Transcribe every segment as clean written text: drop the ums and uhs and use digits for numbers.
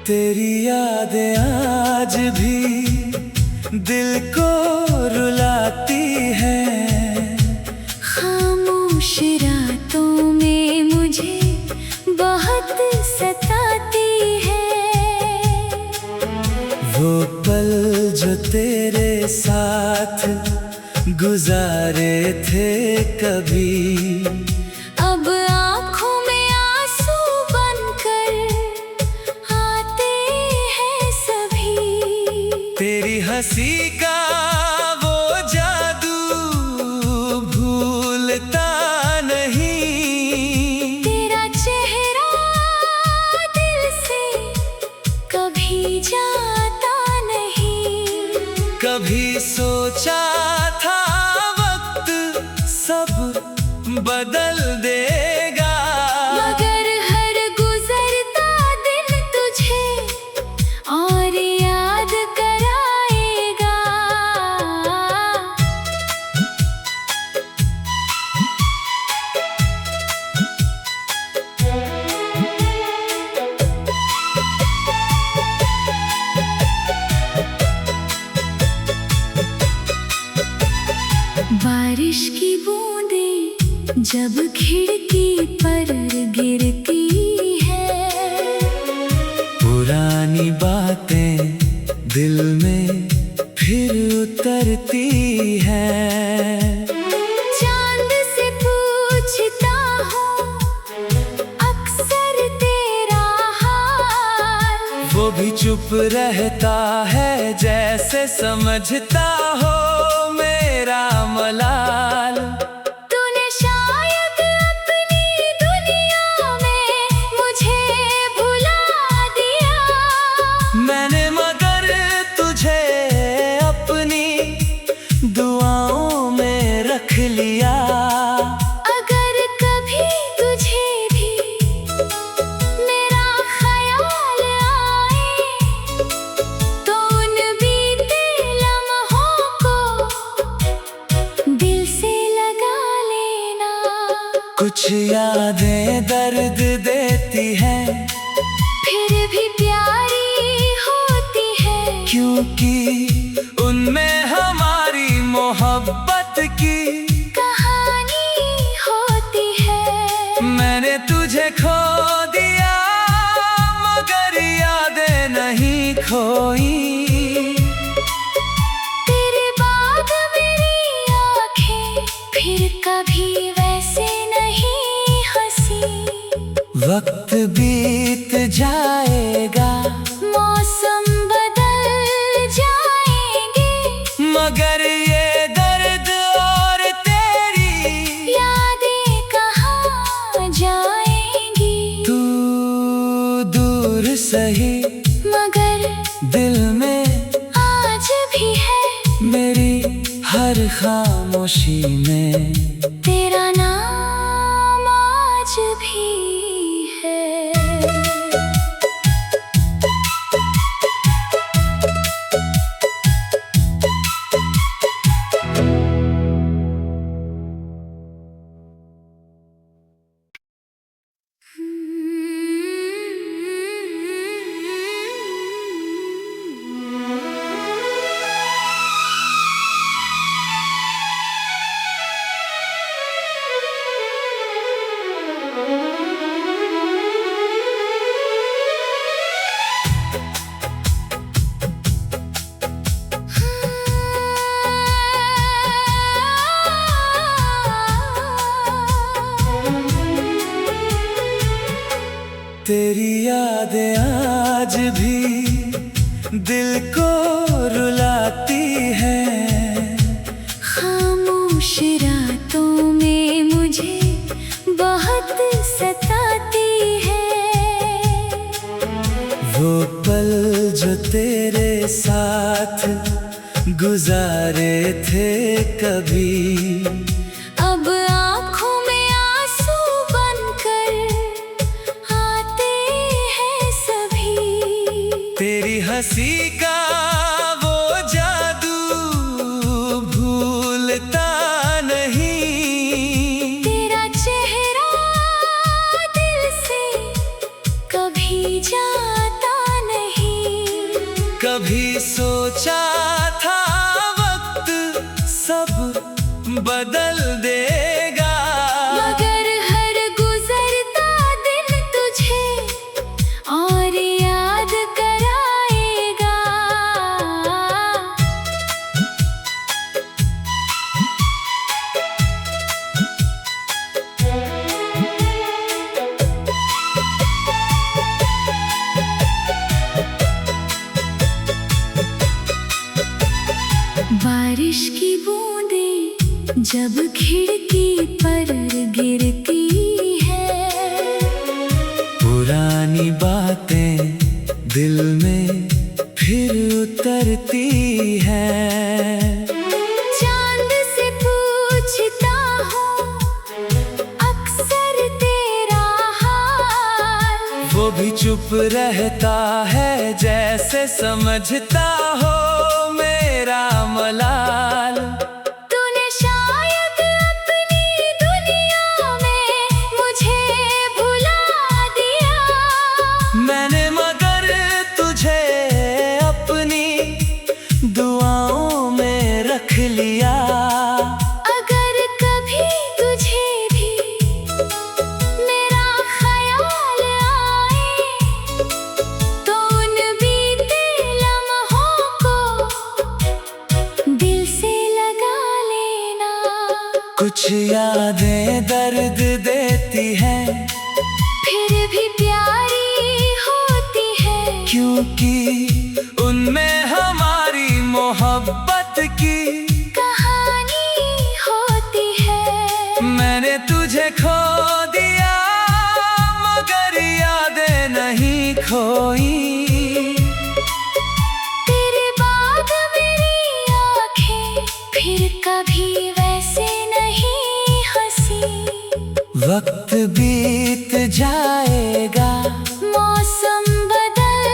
तेरी यादें आज भी दिल को रुलाती हैं। खामोश रातों में मुझे बहुत सताती है। वो पल जो तेरे साथ गुजारे थे कभी, अब आँखों में आंसू बनकर आते हैं सभी। तेरी हंसी का वो जादू भूलता नहीं। तेरा चेहरा दिल से कभी जाता नहीं। कभी सोचा था वक्त सब बदल देगा, मगर हर गुजरता दिन तुझे और याद कराएगा। बारिश की बूंदें जब खिड़की पर गिरती है, पुरानी बातें दिल में फिर उतरती हैं। चांद से पूछता हूँ अक्सर तेरा हाल, वो भी चुप रहता है जैसे समझता हो मेरा मलाल। तूने शायद अपनी दुनिया में मुझे भुला दिया, मैंने मगर तुझे अपनी दुआओं में रख लिया। अगर कभी तुझे भी मेरा ख्याल आए तो उन बीते लम्हों को दिल से लगा लेना। कुछ यादें दर्द देती हैं, फिर भी प्यारी होती है, क्योंकि उनमें हमारी मोहब्बत की कहानी होती है। मैंने तुझे खो दिया मगर यादें नहीं खोई। तेरे बाद मेरी आँखें फिर कभी वैसे नहीं हंसी। वक्त बीत जाएगा मौसम बदल जाएंगे, मगर ये दर्द और तेरी यादें कहाँ जाएंगी। तू दूर सही मगर दिल में आज भी है मेरी हर खामोशी में। तेरा नाम आज भी है। तेरी यादें आज भी दिल को रुलाती हैं। खामोश रातों में मुझे बहुत सताती है। वो पल जो तेरे साथ गुजारे थे कभी, अब आँखों में आंसू बनकर आते हैं सभी। तेरी हंसी का वो जादू भूलता नहीं। तेरा चेहरा दिल से कभी जाता नहीं। कभी सोचा था वक्त सब बदल देगा, मगर हर गुजरता दिन तुझे और याद कराएगा। बारिश की बूंदें जब खिड़की पर गिरती है, पुरानी बातें दिल में फिर उतरती हैं। चांद से पूछता हूँ अक्सर तेरा हाल, वो भी चुप रहता है जैसे समझता हो मेरा मलाल। तूने शायद अपनी दुनिया में मुझे भुला दिया, मैंने मगर तुझे अपनी दुआओं में रख लिया। अगर कभी तुझे भी मेरा ख्याल आए तो उन बीते लम्हों को दिल से लगा लेना। कुछ यादें दर्द देती हैं, फिर भी प्यारी होती है, क्योंकि उनमें हमारी मोहब्बत की कहानी होती है। मैंने तुझे खो दिया मगर यादें नहीं खोई। तेरे बाद मेरी आंखें फिर कभी वैसे नहीं हंसी। वक्त बीत जाएगा मौसम बदल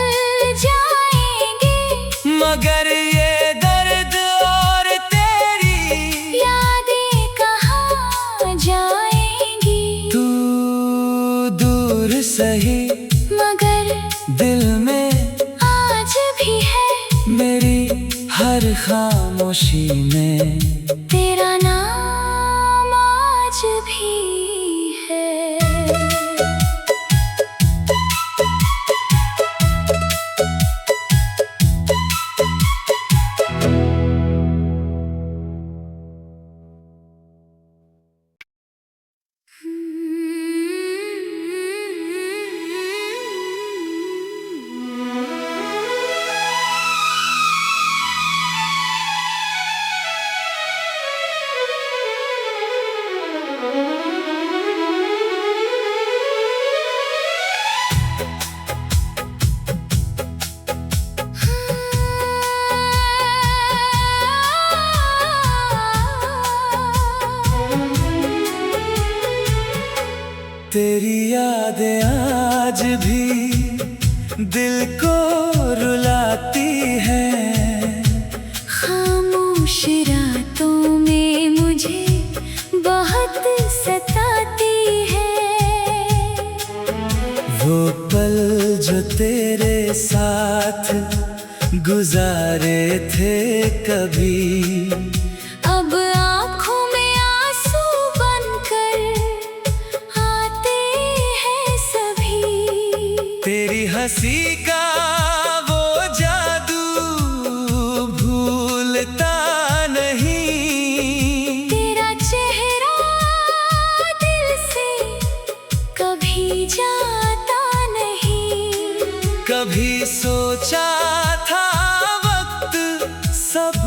जाएंगे, मगर ये दर्द और तेरी यादें कहाँ जाएंगी। तू दूर सही मगर दिल में आज भी है, मेरी हर खामोशी में तेरा नाम आज भी है। तेरी यादें आज भी दिल को रुलाती हैं। खामोश रातों में मुझे बहुत सताती है, वो पल जो तेरे साथ गुजारे थे कभी, अब आँखों में आंसू बनकर आते हैं सभी। तेरी हंसी का वो जादू भूलता नहीं, तेरा चेहरा दिल से कभी जाता नहीं। कभी सोचा था वक्त सब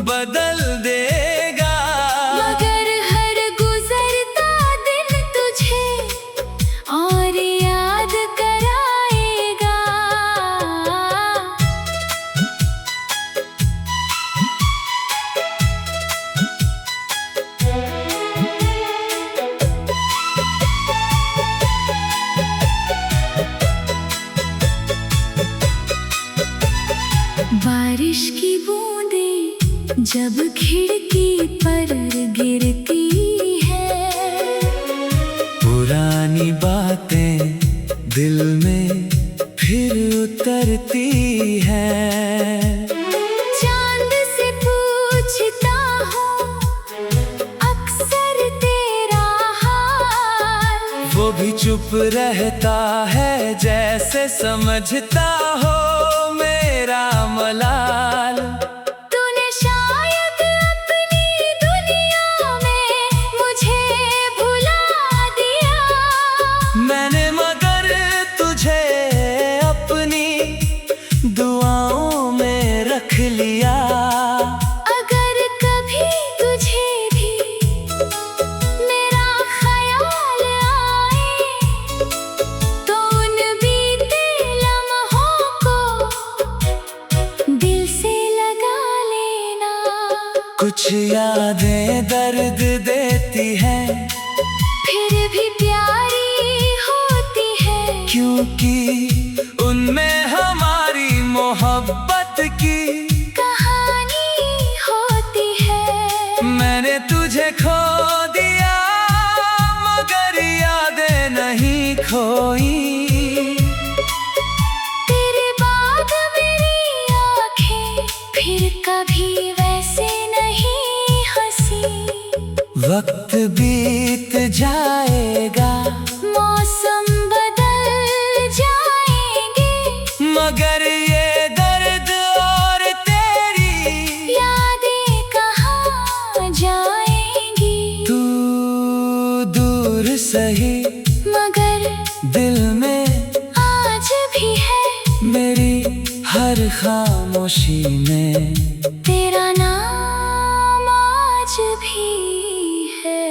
बदल देगा, मगर हर गुजरता दिन तुझे और याद कराएगा। बारिश की बूंदें जब खिड़की पर गिरती है, पुरानी बातें दिल में फिर उतरती हैं। रहता है जैसे समझता हो मेरा मलाल। तूने शायद अपनी दुनिया में मुझे भुला दिया, मैंने मगर तुझे अपनी दुआओं में रख लिया। अगर कभी तुझे भी मेरा ख्याल आए तो उन बीते लम्हों को दिल से लगा लेना। कुछ यादें दर्द देती हैं फिर भी प्यारी होती है, क्योंकि उनमें हमारी मोहब्बत की कहानी होती है। मैंने तुझे खो दिया मगर यादें नहीं खोई। तेरे बाद मेरी आंखें फिर कभी वैसे नहीं हंसी। वक्त बीत जाएगा मौसम बदल जाएंगे, मगर ये दर्द और तेरी यादें कहाँ जाएंगी। तू दूर सही मगर दिल में आज भी है मेरी हर खामोशी में। तेरा नाम आज भी है।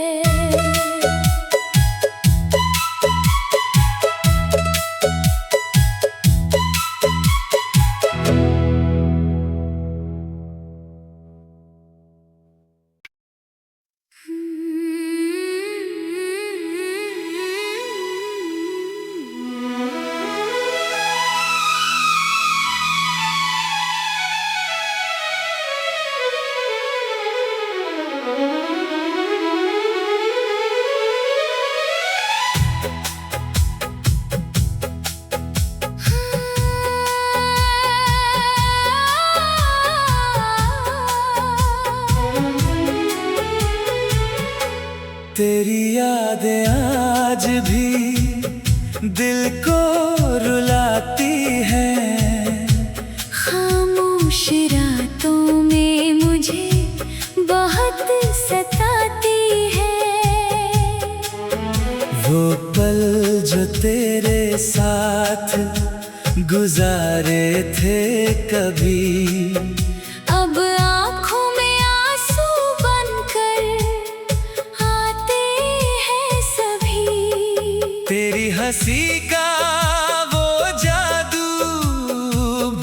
तेरी यादें आज भी दिल को रुलाती हैं। खामोश रातों में मुझे बहुत सताती है। वो पल जो तेरे साथ गुजारे थे कभी, अब आँखों में आंसू बनकर आते हैं सभी। तेरी हंसी का वो जादू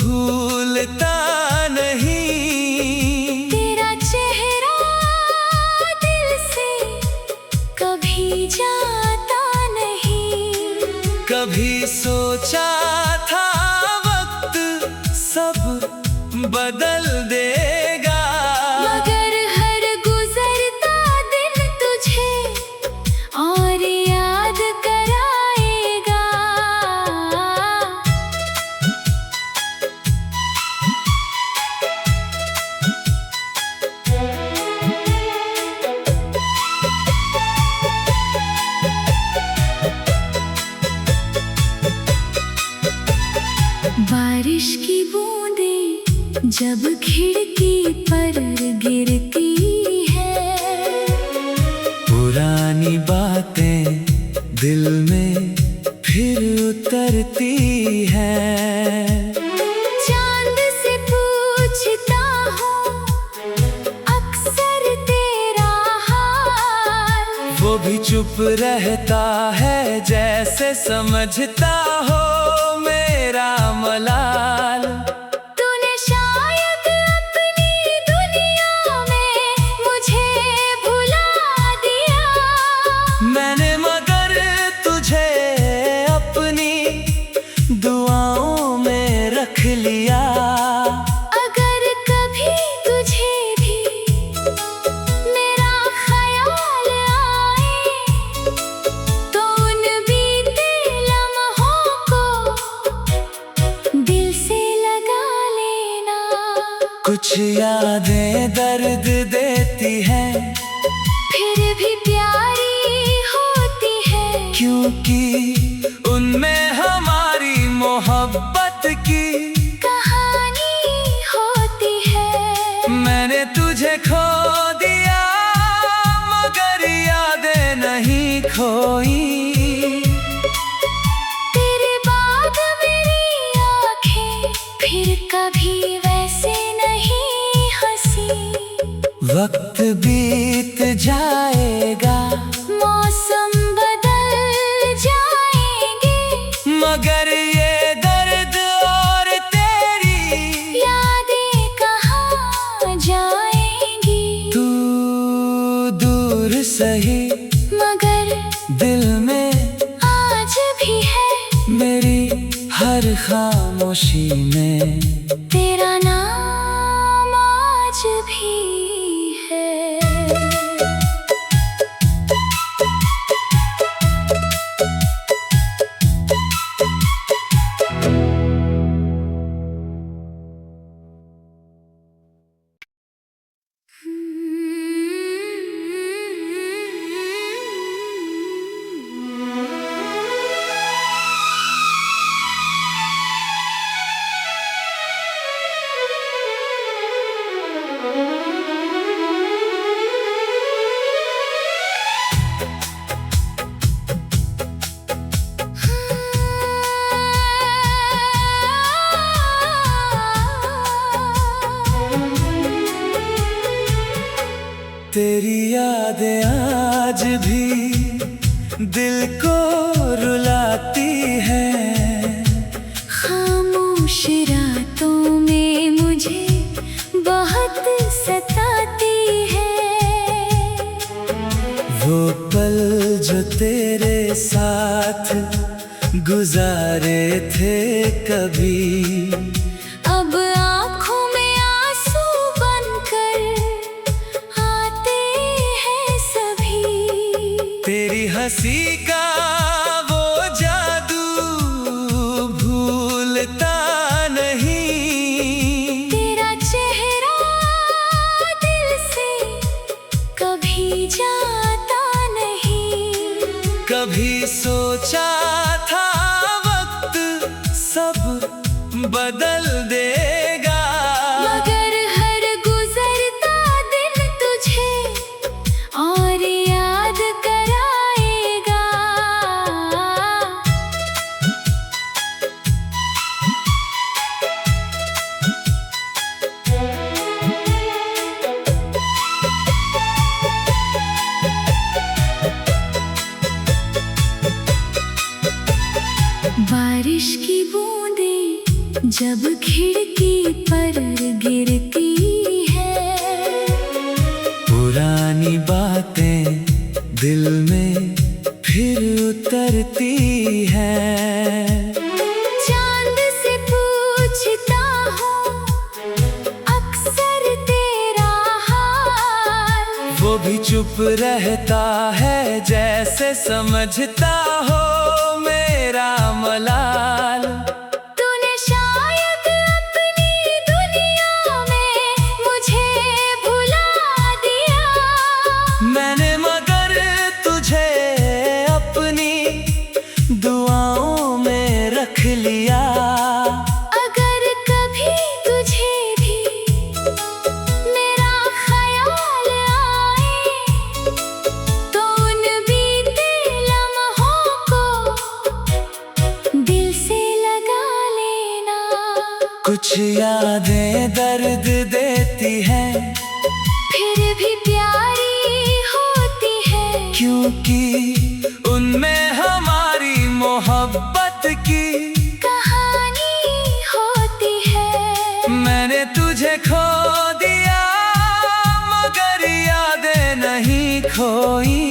भूलता नहीं। तेरा चेहरा दिल से कभी जाता नहीं। कभी सोचा था वक्त सब बदल देगा, मगर हर गुजरता दिन तुझे और याद कराएगा। बारिश की बूंदें जब खिड़की पर गिरती है, पुरानी बातें दिल में फिर उतरती हैं। चांद से पूछता हूँ अक्सर तेरा हाल, वो भी चुप रहता है जैसे समझता हो मेरा मलाल। तूने शायद अपनी दुनिया में मुझे भुला दिया, मैंने मगर तुझे अपनी दुआओं में रख लिया। अगर कभी तुझे भी मेरा ख्याल आए तो उन बीते लम्हों को दिल से लगा लेना। कुछ यादें दर्द देती हैं, फिर भी प्यारी होती है, क्योंकि वक्त बीत जाएगा, मौसम बदल जाएंगे, मगर ये दर्द और तेरी यादें कहाँ जाएंगी। तू दूर सही मगर दिल में आज भी है, मेरी हर खामोशी में तेरा नाम आज भी है। तेरी यादें आज भी दिल को रुलाती है। खामोश रातों में मुझे बहुत सताती है। वो पल जो तेरे साथ गुजारे थे कभी, अब आँखों में आंसू बनकर आते हैं सभी। तेरी हंसी का वो जादू भूलता नहीं। तेरा चेहरा दिल से कभी जाता नहीं। कभी सोचा था वक्त सब बदल देगा, मगर हर गुजरता दिन तुझे और याद कराएगा। बारिश की बूंदें जब खिड़की पर गिरती है, पुरानी बातें दिल में फिर उतरती हैं। चांद से पूछता हूँ अक्सर तेरा हाल, वो भी चुप रहता है जैसे समझता हो मेरा मलाल। तूने शायद अपनी दुनिया में मुझे भुला दिया। मैंने मगर तुझे अपनी दुआओं में रख लिया। अगर कभी तुझे भी मेरा ख्याल आए, तो उन बीते लम्हों को दिल से लगा लेना। कुछ यादें दर्द देती हैं, फिर भी प्यारी होती है, क्योंकि उनमें हमारी मोहब्बत की कहानी होती है। मैंने तुझे खो दिया मगर यादें नहीं खोई।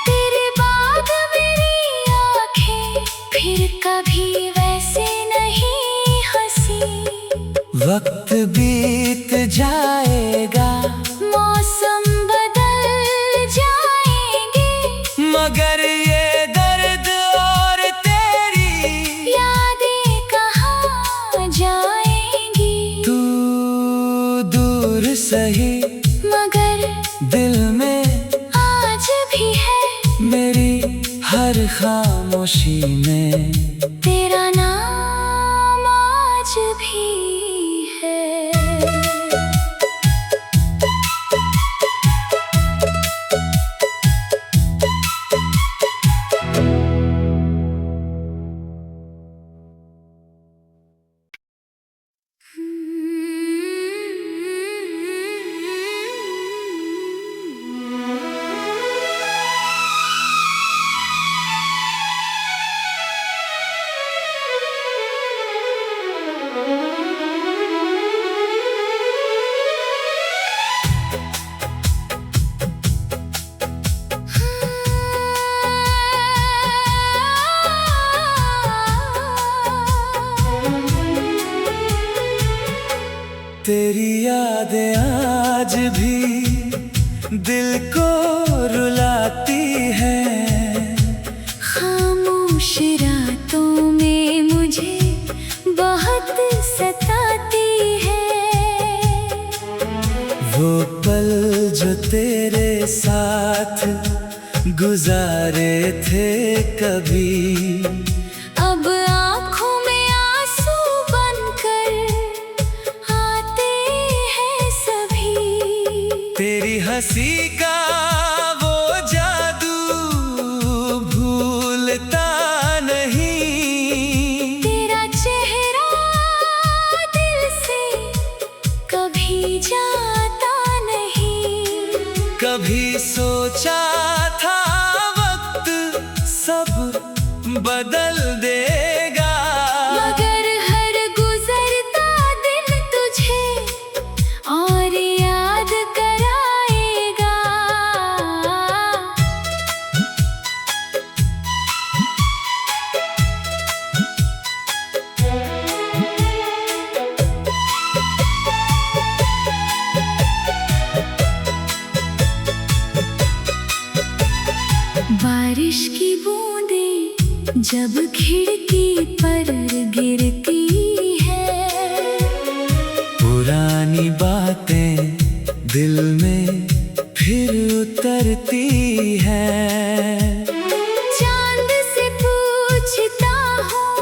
तेरे बाद मेरी आंखें फिर कभी वैसे नहीं हंसी। वक्त बीत जाएगा, मौसम बदल जाएंगे, मगर ये दर्द और तेरी यादें कहाँ जाएंगी। तू दूर सही मगर दिल में आज भी है, मेरी हर खामोशी में तेरा नाम आज भी है। यादें आज भी दिल को रुलाती है। खामोश रातों में मुझे बहुत सताती है। वो पल जो तेरे साथ गुजारे थे कभी, अब आँखों में आंसू बनकर आते हैं सभी। तेरी हंसी का वो जादू भूलता नहीं। तेरा चेहरा दिल से कभी जाता नहीं। कभी सोचा था वक्त सब बदल देगा, मगर हर गुजरता दिन तुझे और याद कराएगा। बारिश की बूंदें जब खिड़की पर गिरती है, पुरानी बातें दिल में फिर उतरती हैं। चांद से पूछता हूँ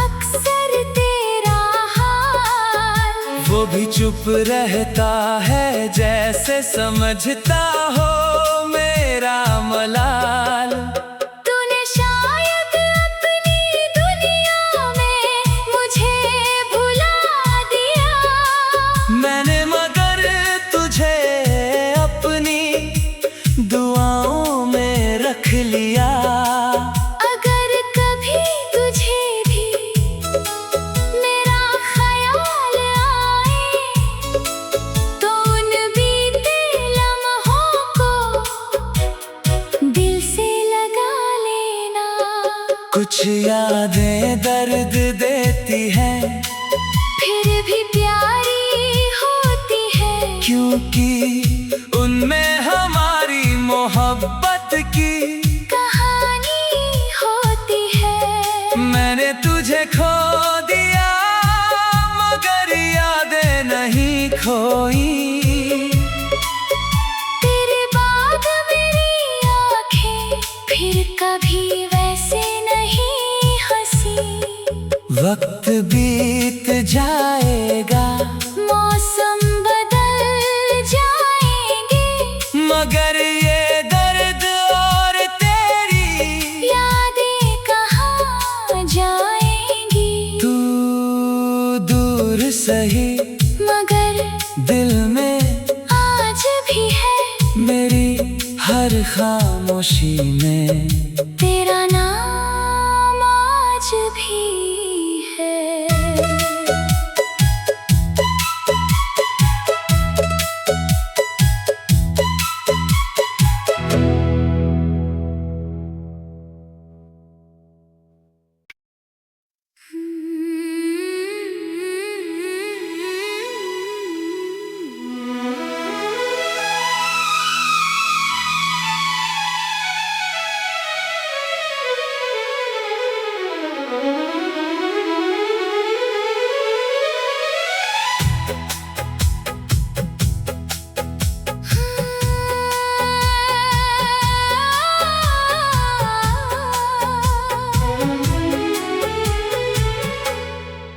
अक्सर तेरा हाल, वो भी चुप रहता है जैसे समझता हो मेरा मलाल। तूने शायद अपनी दुनिया में मुझे भुला दिया। मैंने मगर तुझे अपनी दुआओं में रख लिया। अगर कभी तुझे भी मेरा ख्याल आए, तो उन बीते लम्हों को दिल से लगा लेना। कुछ यादें दर्द देती हैं, फिर भी प्यारी होती है, क्योंकि उनमें हमारी मोहब्बत की कहानी होती है। मैंने तुझे खो दिया मगर यादें नहीं खोई। तेरे बाद मेरी आंखें फिर कभी वैसे नहीं हंसी। वक्त बीत जाएगा मौसम बदल जाएंगे, मगर ये दर्द और तेरी यादें कहाँ जाएंगी। तू दूर सही मगर दिल में आज भी है मेरी हर खामोशी में। तेरा नाम आज भी है।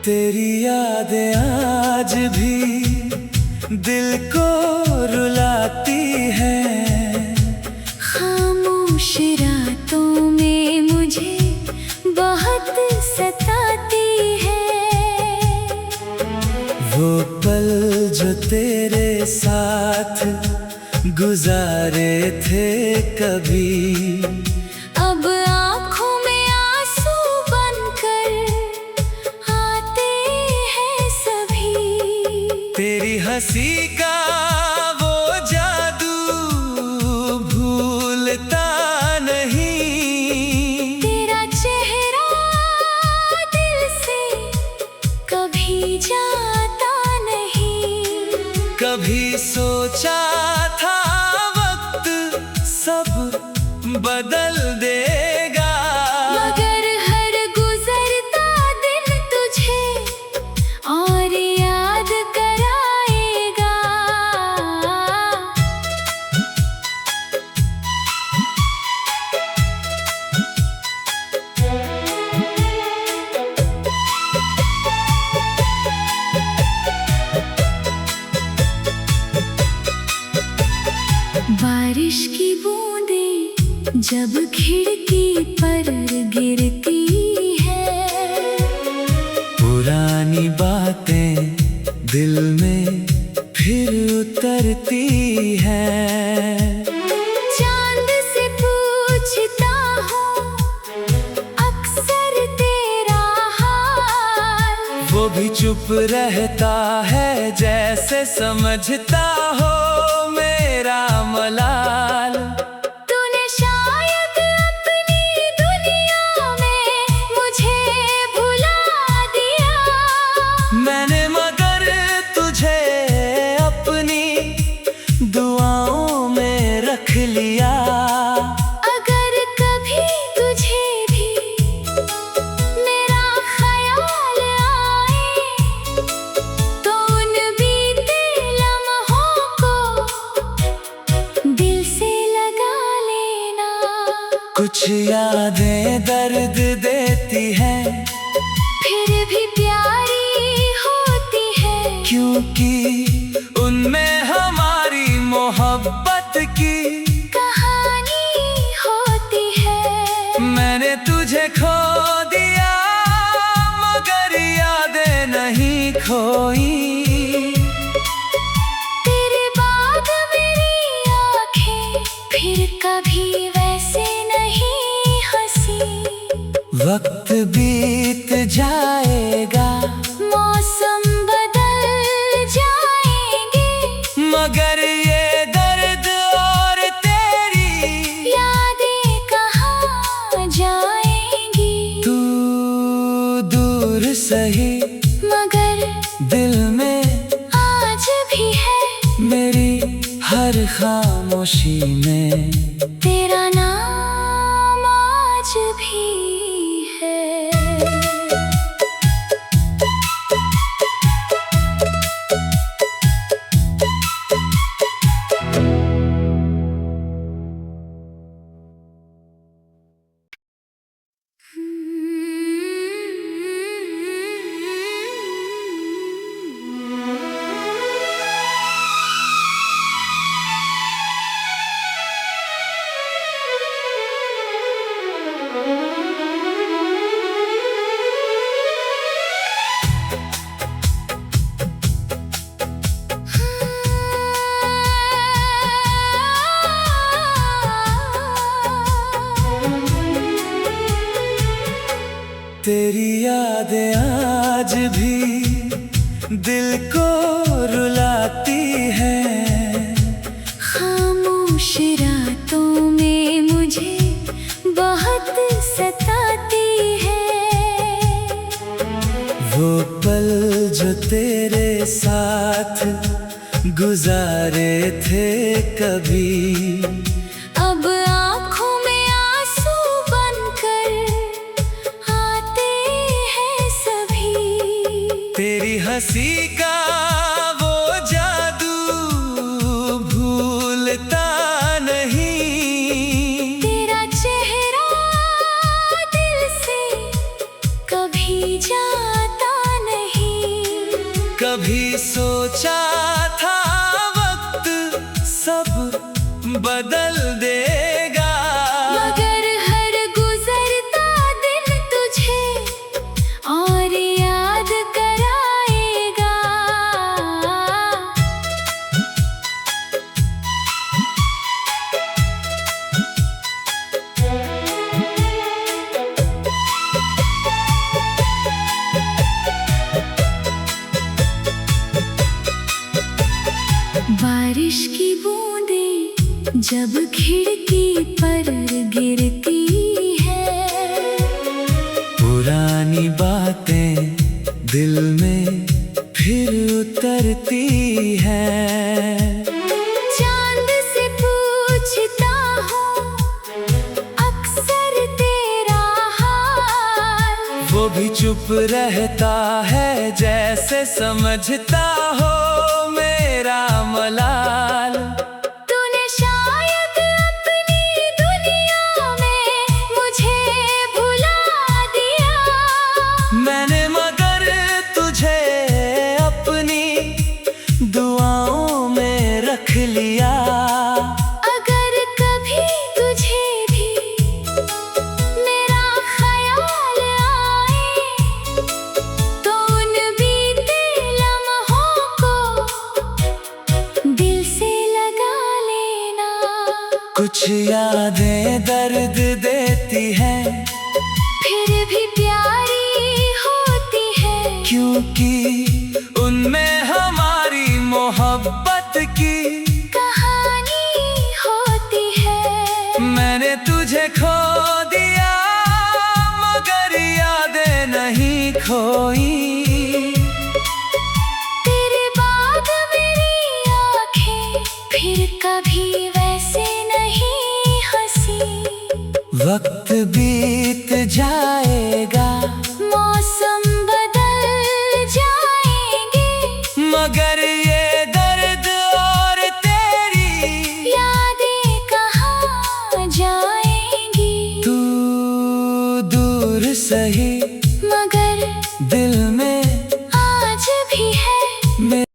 तेरी यादें आज भी दिल को रुलाती है। खामोश रातों में मुझे बहुत सताती है। वो पल जो तेरे साथ गुजारे थे कभी, अब आँखों में आंसू बनकर आते हैं सभी। तेरी हंसी का वो जादू भूलता नहीं। तेरा चेहरा दिल से कभी जाता नहीं। सोचा था वक्त सब बदल देगा, मगर हर गुजरता दिन तुझे और याद कराएगा। बारिश की बूंदें जब खिड़की पर गिरती है, पुरानी बातें दिल में फिर उतरती हैं। चांद से पूछता हूँ अक्सर तेरा हाल, वो भी चुप रहता है जैसे समझता हो मेरा मलाल। तूने शायद अपनी दुनिया में मुझे भुला दिया, मैंने मगर तुझे अपनी दुआओं में रख लिया। अगर कभी तुझे भी मेरा ख्याल आए तो उन बीते लम्हों को दिल से लगा लेना। कुछ यादें दर्द देती हैं, फिर भी प्यारी होती है, क्योंकि उनमें हमारी मोहब्बत की कहानी होती है। मैंने तुझे खो दिया मगर यादें नहीं खोई। तेरे बाद मेरी आंखें फिर कभी वैसे नहीं हंसी। वक्त बीत जाएगा मौसम बदल जाएंगे, मगर ये दर्द और तेरी यादें कहाँ जाएंगी। तू दूर सही मगर दिल में आज भी है, मेरी हर खामोशी में तेरा नाम आज भी है। तेरी यादें आज भी दिल को रुलाती है। खामोश रातों में मुझे बहुत सताती है। वो पल जो तेरे साथ गुजारे थे कभी, अब आँखों में आंसू बनकर आते हैं सभी। तेरी हंसी का वो जादू भूलता नहीं। तेरा चेहरा दिल से कभी जाता नहीं। कभी सोचा था वक्त सब बदल देगा, मगर हर गुजरता दिन तुझे और याद कराएगा। बारिश की बूंदें जब खिड़की पर गिरती है, पुरानी बातें दिल में फिर उतरती हैं। वो भी चुप रहता है जैसे समझता हो मेरा मलाल। तूने शायद अपनी दुनिया में मुझे भुला दिया, मैंने मगर तुझे अपनी दुआओं में रख लिया। अगर कभी तुझे भी मेरा ख्याल आए तो उन बीते लम्हों को दिल से लगा लेना। कुछ यादें दर्द देती हैं फिर भी प्यारी होती है, क्योंकि उनमें हमारी मोहब्बत की कहानी होती है। मैंने तुझे खो दिया मगर यादें नहीं खोई। तेरे बाद मेरी आंखें फिर कभी वैसे नहीं हंसी। वक्त बीत जाएगा मौसम बदल जाएंगे, मगर ये दर्द और तेरी यादें कहाँ जाएंगी। तू दूर सही मगर दिल में